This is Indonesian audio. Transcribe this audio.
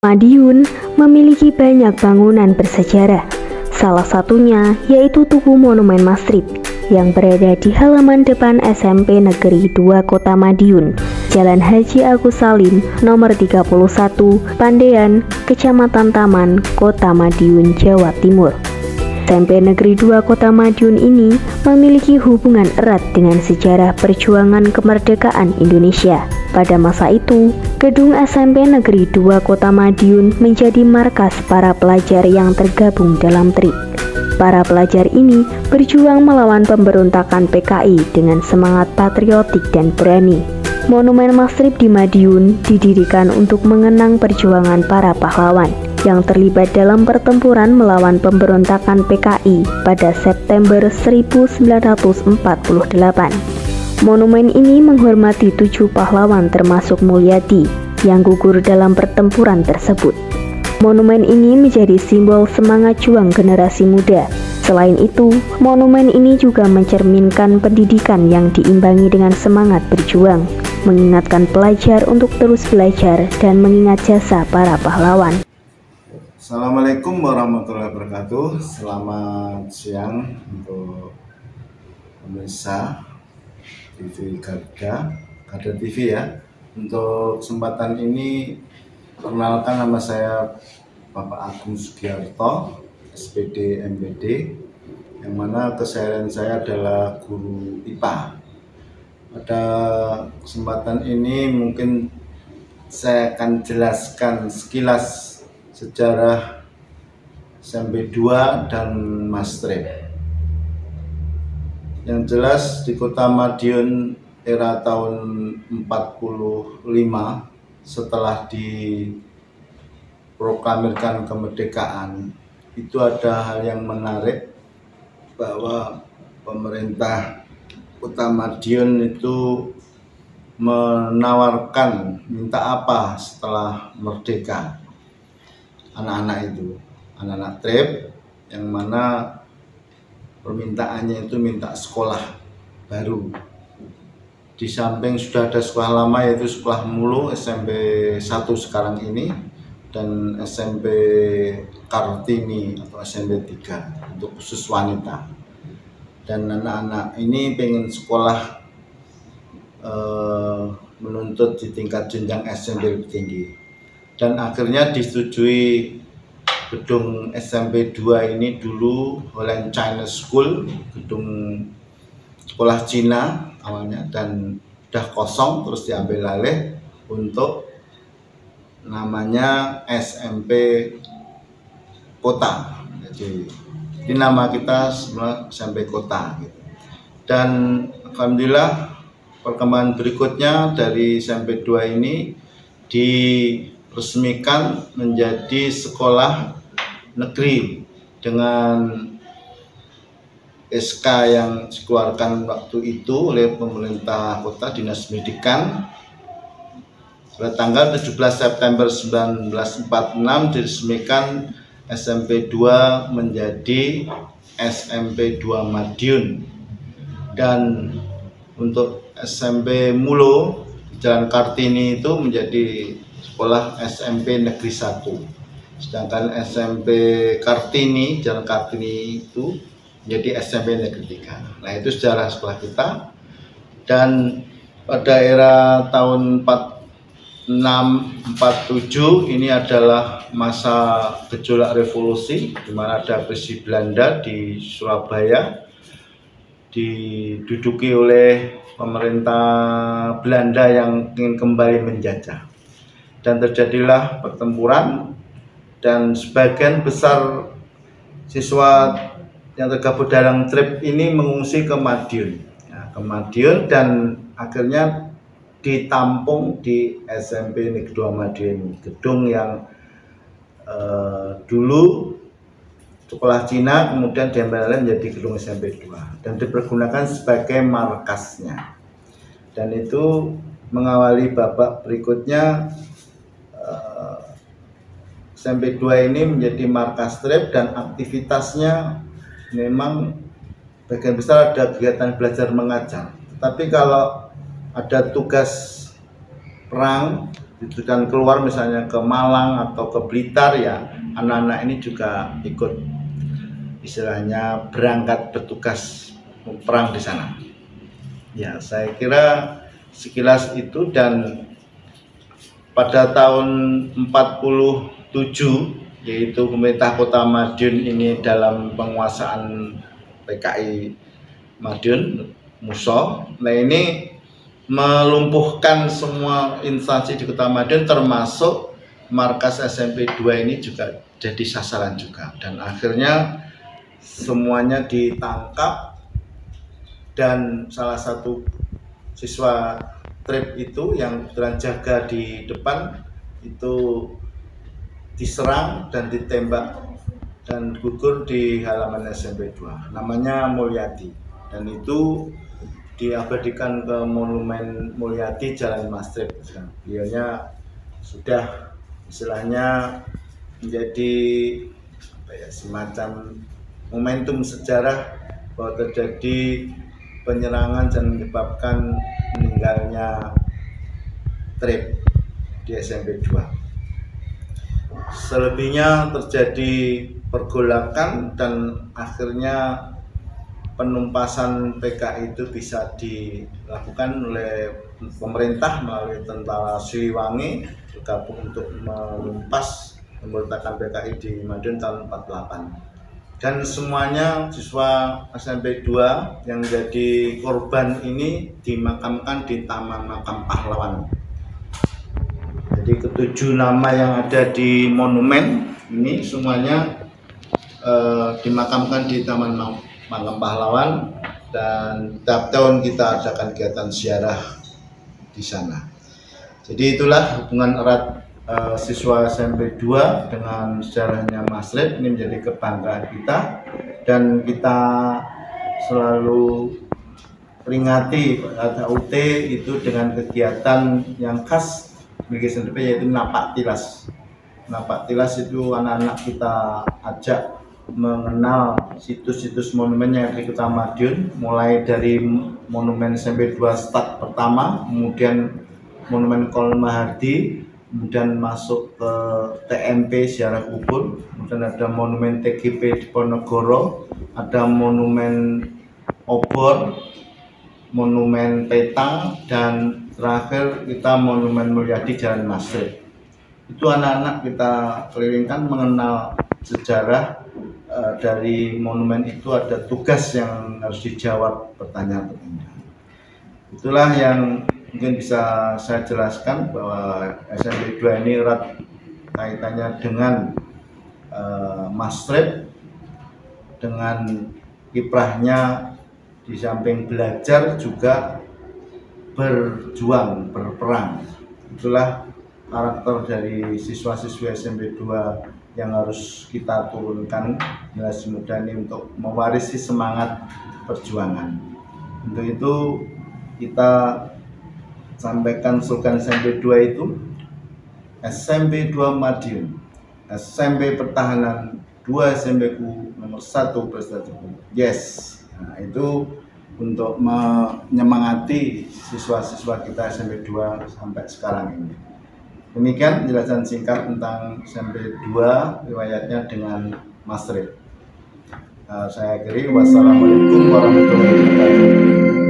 Madiun memiliki banyak bangunan bersejarah. Salah satunya yaitu Tugu Monumen Mastrip yang berada di halaman depan SMP Negeri 2 Kota Madiun, Jalan Haji Agus Salim, nomor 31, Pandean, Kecamatan Taman, Kota Madiun, Jawa Timur. SMP Negeri 2 Kota Madiun ini memiliki hubungan erat dengan sejarah perjuangan kemerdekaan Indonesia. Pada masa itu, gedung SMP Negeri 2 Kota Madiun menjadi markas para pelajar yang tergabung dalam TRIP. Para pelajar ini berjuang melawan pemberontakan PKI dengan semangat patriotik dan berani. Monumen Mastrip di Madiun didirikan untuk mengenang perjuangan para pahlawan yang terlibat dalam pertempuran melawan pemberontakan PKI pada September 1948. Monumen ini menghormati 7 pahlawan termasuk Mulyadi yang gugur dalam pertempuran tersebut. Monumen ini menjadi simbol semangat juang generasi muda. Selain itu, monumen ini juga mencerminkan pendidikan yang diimbangi dengan semangat berjuang, mengingatkan pelajar untuk terus belajar dan mengingat jasa para pahlawan. Assalamualaikum warahmatullahi wabarakatuh. Selamat siang untuk pemirsa TV Garuda TV ya. Untuk kesempatan ini, perkenalkan nama saya Bapak Agung Sugiarto, SPD MPD, yang mana keseharian saya adalah guru IPA. Pada kesempatan ini mungkin saya akan jelaskan sekilas sejarah SMP 2 dan Mastrip. Yang jelas di Kota Madiun era tahun 45 setelah diproklamirkan kemerdekaan, itu ada hal yang menarik bahwa pemerintah Kota Madiun itu menawarkan minta apa setelah merdeka. Anak-anak itu, anak-anak TRIP, yang mana permintaannya itu minta sekolah baru. Di samping sudah ada sekolah lama yaitu sekolah mulu SMP 1 sekarang ini, dan SMP Kartini atau SMP 3 untuk khusus wanita. Dan anak-anak ini pengen sekolah menuntut di tingkat jenjang SMP lebih tinggi. Dan akhirnya disetujui gedung SMP 2 ini dulu oleh China School, gedung sekolah Cina awalnya, dan udah kosong terus diambil alih untuk namanya SMP Kota. Jadi ini nama kita semua SMP Kota gitu. Dan alhamdulillah perkembangan berikutnya dari SMP 2 ini diresmikan menjadi sekolah negeri dengan SK yang dikeluarkan waktu itu oleh pemerintah kota, Dinas Pendidikan. Pada tanggal 17 September 1946 diresmikan SMP 2 menjadi SMP 2 Madiun. Dan untuk SMP Mulo Jalan Kartini itu menjadi sekolah SMP Negeri 1. Sedangkan SMP Kartini, Jalan Kartini itu menjadi SMP Negeri 3. Nah, itu sejarah sekolah kita. Dan pada era tahun 46-47 ini adalah masa gejolak revolusi, di mana ada agresi Belanda di Surabaya, diduduki oleh pemerintah Belanda yang ingin kembali menjajah. Dan terjadilah pertempuran, dan sebagian besar siswa yang tergabung dalam TRIP ini mengungsi ke Madiun, dan akhirnya ditampung di SMP Negeri 2 Madiun, gedung yang dulu sekolah Cina, kemudian diambil alih menjadi gedung SMP 2 dan dipergunakan sebagai markasnya. Dan itu mengawali babak berikutnya. SMP 2 ini menjadi markas TRIP dan aktivitasnya memang bagian besar ada kegiatan belajar mengajar. Tapi kalau ada tugas perang ditujukan keluar misalnya ke Malang atau ke Blitar, ya anak-anak ini juga ikut istilahnya berangkat bertugas perang di sana. Ya, saya kira sekilas itu. Dan pada tahun 47, yaitu pemerintah Kota Madiun ini dalam penguasaan PKI Madiun Muso. Nah, ini melumpuhkan semua instansi di Kota Madiun, termasuk markas SMP 2 ini juga jadi sasaran juga. Dan akhirnya semuanya ditangkap, dan salah satu siswa trip itu yang kebetulan jaga di depan itu diserang dan ditembak dan gugur di halaman SMP 2, namanya Mulyadi, dan itu diabadikan ke Monumen Mulyadi Jalan Mastrip. Beliaunya sudah istilahnya menjadi semacam momentum sejarah bahwa terjadi penyerangan dan menyebabkan meninggalnya Trip di SMP 2. Selebihnya terjadi pergolakan dan akhirnya penumpasan PKI itu bisa dilakukan oleh pemerintah melalui tentara Siliwangi bergabung untuk menumpas pemberontakan PKI di Madiun tahun 48. Dan semuanya siswa SMP 2 yang jadi korban ini dimakamkan di Taman Makam Pahlawan. Jadi ketujuh nama yang ada di monumen ini semuanya dimakamkan di Taman Makam Pahlawan, dan tiap tahun kita adakan kegiatan ziarah di sana. Jadi itulah hubungan erat siswa SMP 2 dengan sejarahnya Mastrip. Ini menjadi kebanggaan kita, dan kita selalu peringati HUT itu dengan kegiatan yang khas bagi SMP, yaitu napak tilas. Napak tilas itu anak-anak kita ajak mengenal situs-situs monumen yang di Kota Madiun, mulai dari monumen SMP 2 start pertama, kemudian monumen Kolonel Mahardi, kemudian masuk ke TMP Ziarah Kubur, kemudian ada monumen TGP di Ponorogo, ada monumen Obor, monumen Petang, dan terakhir kita monumen Mulyadi Jalan Mastrip. Itu anak-anak kita kelilingkan mengenal sejarah. Dari monumen itu ada tugas yang harus dijawab, pertanyaan-pertanyaan. Itulah yang mungkin bisa saya jelaskan, bahwa SMP 2 ini erat kaitannya dengan Mastrip, dengan kiprahnya di samping belajar juga berjuang, berperang. Itulah karakter dari siswa-siswi SMP 2 yang harus kita turunkan generasi muda ini untuk mewarisi semangat perjuangan. Untuk itu kita sampaikan slogan SMP 2 itu, SMP 2 Madiun, SMP pertahanan, 2 SMP ku, nomor 1 prestasiku. Yes. Nah, itu untuk menyemangati siswa-siswa kita SMP 2 sampai sekarang ini. Demikian penjelasan singkat tentang SMP 2, riwayatnya dengan Mastrip. Saya akhiri. Wassalamualaikum warahmatullahi wabarakatuh.